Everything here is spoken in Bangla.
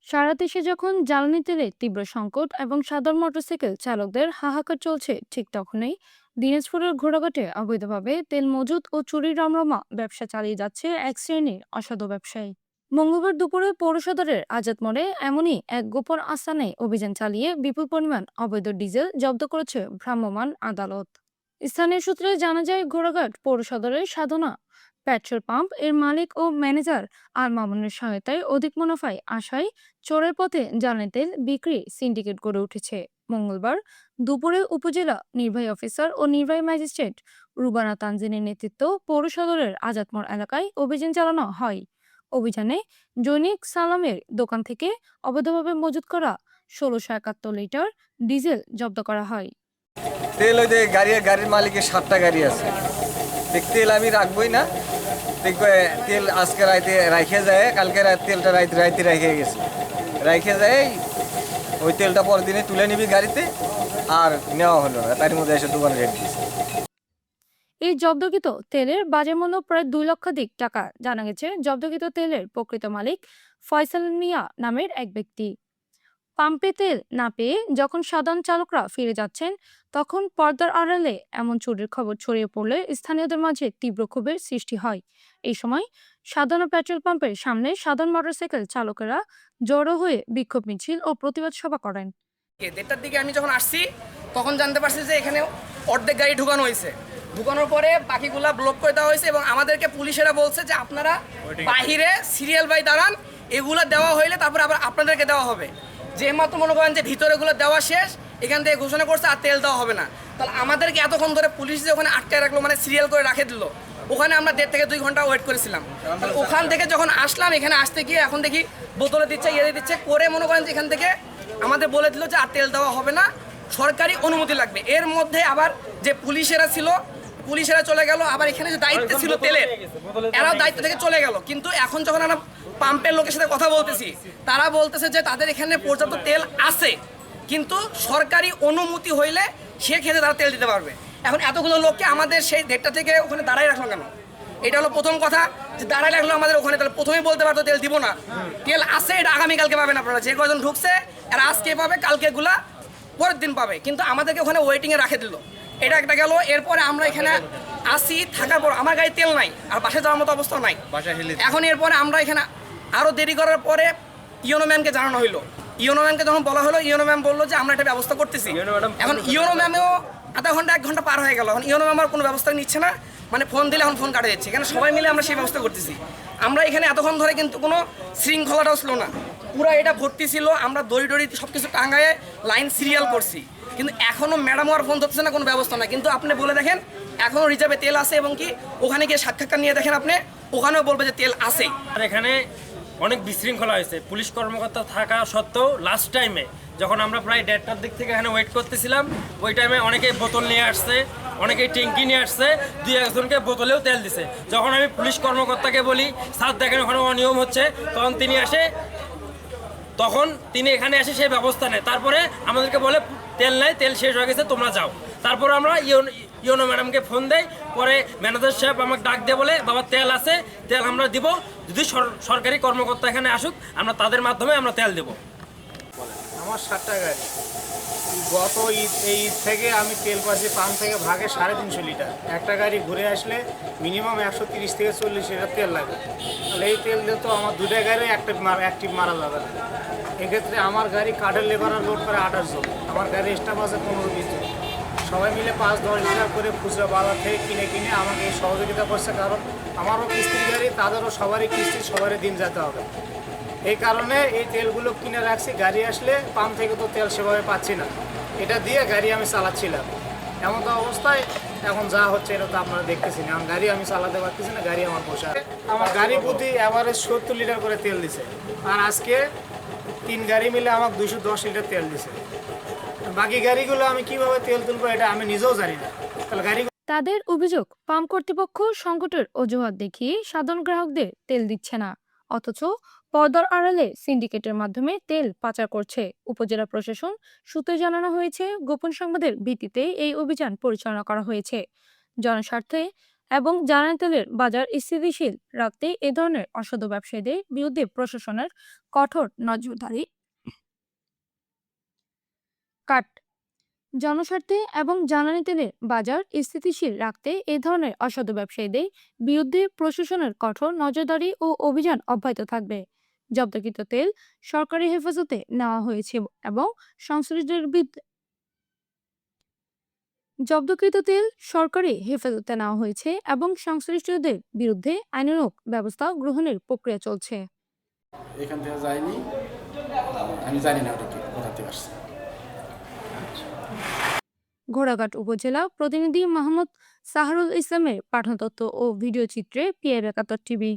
সারা দেশে যখন জ্বালানি তেলের তীব্র সংকট এবং সাধারণ মোটরসাইকেল চালকদের হাহাকার চলছে, ঠিক তখনই দিনাজপুরের ঘোড়াঘাটে অবৈধভাবে তেল মজুত ও চুরির রমরমা ব্যবসা চালিয়ে যাচ্ছে এক শ্রেণীর অসাধু ব্যবসায়ী। মঙ্গলবার দুপুরে পৌর সদরের আজাদ মোড়ে এমনই এক গোপন আস্তানায় অভিযান চালিয়ে বিপুল পরিমাণ অবৈধ ডিজেল জব্দ করেছে ভ্রাম্যমাণ আদালত। স্থানীয় সূত্রে জানা যায়, ঘোড়াঘাট পৌর সদরের সাধনা পেট্রোল পাম্প এর মালিক ও ম্যানেজার আল মামুনের সহায়তায় অধিক মুনাফায় আশায় চোরের পথে জ্বালানি তেল বিক্রি সিন্ডিকেট গড়ে উঠেছে। মঙ্গলবার দুপুরে উপজেলা নির্বাহী অফিসার ও নির্বাহী ম্যাজিস্ট্রেট রুবানা তানজিনের নেতৃত্ব পৌর সদরের আজাদমোড় এলাকায় অভিযান চালানো হয়। অভিযানে জৈনিক সালামের দোকান থেকে অবৈধভাবে মজুত করা ১৬৭১ লিটার ডিজেল জব্দ করা হয়। তেল ওই যে গাড়ির মালিকের 7টা গাড়ি আছে। তেল আমি রাখবই না, দেখবে তেল আজকে রাইতে রাখে যায়, কালকে তেলটা রাইতে রেখে গেছে, রাখে যায় ওই তেলটা পরের দিনে তুলে নিবি গাড়িতে, আর নেওয়া হলো না, তার মধ্যে এসে দোকানে রেট দিয়েছে। এই জব্দকৃত তেলের বাজার মূল্য প্রায় 2 লক্ষাধিক টাকা। জানা গেছে, জব্দকৃত তেলের প্রকৃত মালিক ফয়সাল মিয়া নামের এক ব্যক্তি। পাম্পে তেল না পেয়ে যখন সাধারণ চালকরা ফিরে যাচ্ছেন, তখন পর্দার আড়ালে এমন চুরির খবর ছড়িয়ে পড়লে স্থানীয়দের মাঝে তীব্র ক্ষোভের সৃষ্টি হয়। এই সময় সাধারণ পেট্রোল পাম্পের সামনে সাধারণ মোটরসাইকেল চালকেরা জড়ো হয়ে বিক্ষোভ মিছিল ও প্রতিবাদ সভা করেন। 1:30টার দিকে আমি যখন আসছি তখন জানতে পারছি যে এখানে অর্ধেক গাড়ি ঢুকানো হয়েছে। ঢুকানোর পরে বাকিগুলা ব্লক করে দেওয়া হয়েছে এবং আমাদেরকে পুলিশেরা বলছে যে আপনারা বাহিরে সিরিয়াল বাই দাঁড়ান, এগুলো দেওয়া হইলে তারপরে আবার আপনাদেরকে দেওয়া হবে। যে মাত্র মনে করেন যে ভিতরেগুলো দেওয়া শেষ, এখান থেকে ঘোষণা করছে আর তেল দেওয়া হবে না। তাহলে আমাদেরকে এতক্ষণ ধরে পুলিশ যে ওখানে আটকে রাখলো, মানে সিরিয়াল করে রাখে দিল, ওখানে আমরা 1.5 থেকে 2 ঘন্টা ওয়েট করেছিলাম। তাহলে ওখান থেকে যখন আসলাম, এখানে আসতে গিয়ে এখন দেখি বোতলে দিচ্ছে, দিচ্ছে করে মনে করেন যে এখান থেকে আমাদের বলে দিল যে আর তেল দেওয়া হবে না, সরকারি অনুমতি লাগবে। এর মধ্যে আবার যে পুলিশেরা ছিল, পুলিশেরা চলে গেল, আবার এখানে যে দায়িত্ব ছিল তেলের, এরাও দায়িত্ব থেকে চলে গেল। কিন্তু এখন যখন আমরা পাম্পের লোকের সাথে কথা বলতেছি, তারা বলতেছে যে তাদের এখানে পর্যাপ্ত তেল আছে, কিন্তু সরকারি অনুমতি হইলে সে ক্ষেত্রে তারা তেল দিতে পারবে। এখন এতগুলো লোককে আমাদের সেই 1:30 থেকে ওখানে দাঁড়াই রাখলো কেন? এটা হলো প্রথম কথা, যে দাঁড়াই রাখলো আমাদের ওখানে। তাহলে প্রথমেই বলতে পারতো তেল দিব না, তেল আছে, এটা আগামীকালকে পাবেন আপনারা। যে কজন ঢুকছে এরা আজকে পাবে, কালকে গুলা পরের দিন পাবে, কিন্তু আমাদেরকে ওখানে ওয়েটিংয়ে রাখে দিল। এটা একটা গেল। এরপরে আমরা এখানে আসি, থাকার পর আমার গাড়ি তেল নাই, আর বাসায় যাওয়ার মতো অবস্থা নাই। এখন এরপরে আমরা এখানে আরও দেরি করার পরে ইওনো ম্যামকে জানানো হইলো। ইওনো ম্যামকে যখন বলা হলো, ইওনো ম্যাম বললো যে আমরা একটা ব্যবস্থা করতেছি। এখন ইওনো ম্যামেও আধা ঘন্টা 1 ঘন্টা পার হয়ে গেল, এখন ইওনো ম্যাম আর কোনো ব্যবস্থা নিচ্ছে না, মানে ফোন দিলে এখন ফোন কাটা যাচ্ছে। এখানে সবাই মিলে আমরা সেই ব্যবস্থা করতেছি। আমরা এখানে এতক্ষণ ধরে কিন্তু কোনো শৃঙ্খলাটাও ছিল না, পুরো এটা ভর্তি ছিল। আমরা দড়ি সব কিছু টাঙ্গায় লাইন সিরিয়াল করছি, কিন্তু এখনও ম্যাডাম আর ফোন ধরছে না, কোনো ব্যবস্থা না। কিন্তু আপনি বলে দেখেন এখনও রিজার্ভে তেল আছে, এবং কি ওখানে গিয়ে সাক্ষাৎকার নিয়ে দেখেন, আপনি ওখানেও বলবে যে তেল আছে। আর এখানে অনেক বিশৃঙ্খলা হয়েছে। পুলিশ কর্মকর্তা থাকা সত্ত্বেও লাস্ট টাইমে যখন আমরা প্রায় 1:30টার দিক থেকে এখানে ওয়েট করতেছিলাম, ওই টাইমে অনেকেই বোতল নিয়ে আসছে, অনেকেই ট্যাঙ্কি নিয়ে আসছে, 2-1জনকে বোতলেও তেল দিছে। যখন আমি পুলিশ কর্মকর্তাকে বলি স্যার দেখেন ওখানে অনিয়ম হচ্ছে, তখন তিনি এখানে এসে সেই ব্যবস্থা নেয়। তারপরে আমাদেরকে বলে তেল নাই, তেল শেষ হয়ে গেছে, তোমরা যাও। তারপর আমরা ইওনো ম্যাডামকে ফোন দেই, পরে ম্যানেজার সাহেব আমাকে ডাক দিয়ে বলে বাবা তেল আছে, তেল আমরা দিব, যদি সরকারি কর্মকর্তা এখানে আসুক আমরা তাদের মাধ্যমে আমরা তেল দেবো। আমার 7টা গাড়ি। গত এই ঈদ থেকে আমি তেল পাচ্ছি পাম্প থেকে ভাগে 350 লিটার। একটা গাড়ি ঘুরে আসলে মিনিমাম 130 থেকে 40 লিটার তেল লাগে। তাহলে এই তেল দিয়ে তো আমার 2টা গাড়ি অ্যাক্টিভ মারা যাবে না। এক্ষেত্রে আমার গাড়ি কাঠের লেবারার লোড করে 28 জন, আমার গাড়ি স্টাফ আছে 15-20 জন। সবাই মিলে 5-10 লিটার করে খুচরা বাজার থেকে কিনে আমাকে এই সহযোগিতা করছে, কারণ আমারও কিস্তির গাড়ি, তাদেরও সবারই কিস্তি, সবারই দিন যেতে হবে। এই কারণে এই তেলগুলো কিনে রাখছি। গাড়ি আসলে পাম্প থেকে তো তেল সেভাবে পাচ্ছি না, এটা দিয়ে গাড়ি আমি চালাচ্ছিলাম। এমন তো অবস্থায় এখন যা হচ্ছে এটা তো আপনারা দেখতেছি না। গাড়ি আমি চালাতে পারতেছি না, গাড়ি আমার বসে। আমার গাড়ি প্রতি অ্যাভারেজ 70 লিটার করে তেল দিছে, আর আজকে 3 গাড়ি মিলে আমাকে 210 লিটার তেল দিছে। বাকি গাড়িগুলো আমি কিভাবে তেল তুলবো এটা আমি নিজেও জানি না। তাহলে গাড়ি তাদের অভিযোগ, পাম্প কর্তৃপক্ষ সংকটের অজুহাত দেখিয়ে সাধারণ গ্রাহকদের তেল দিচ্ছে না, অথচ পর্দার আড়ালে সিন্ডিকেটের মাধ্যমে তেল পাচার করছে। উপজেলা প্রশাসন সূত্রে জানানো হয়েছে, গোপন সংবাদের ভিত্তিতে এই অভিযান পরিচালনা করা হয়েছে। জনস্বার্থে এবং জ্বালানি তেলের বাজার স্থিতিশীল রাখতে এ ধরনের অসাধু ব্যবসায়ীদের বিরুদ্ধে প্রশাসনের কঠোর নজরদারি কাট জনস্বার্থে এবং জ্বালানি তেলের বাজার স্থিতিশীল রাখতে এ ধরনের অসাধু ব্যবসায়ীদের বিরুদ্ধে প্রশাসনের কঠোর নজরদারি ও অভিযান অব্যাহত থাকবে। জব্দকৃত তেল সরকারি হেফাজতে নেওয়া হয়েছে এবং সংশ্লিষ্টদের জব্দকৃত তেল সরকারি হেফাজতে নেওয়া হয়েছে এবং সংশ্লিষ্টদের বিরুদ্ধে আইনানুগ ব্যবস্থা গ্রহণের প্রক্রিয়া চলছে। এখান থেকে যায়নি, আমি জানি না ওটা কোথা থেকে আসছে। ঘোড়াঘাট উপজেলা প্রতিনিধি মোহাম্মদ সাহারুল ইসলামের পাঠানো তথ্য ও ভিডিও চিত্রে PI ৭১ টিভি।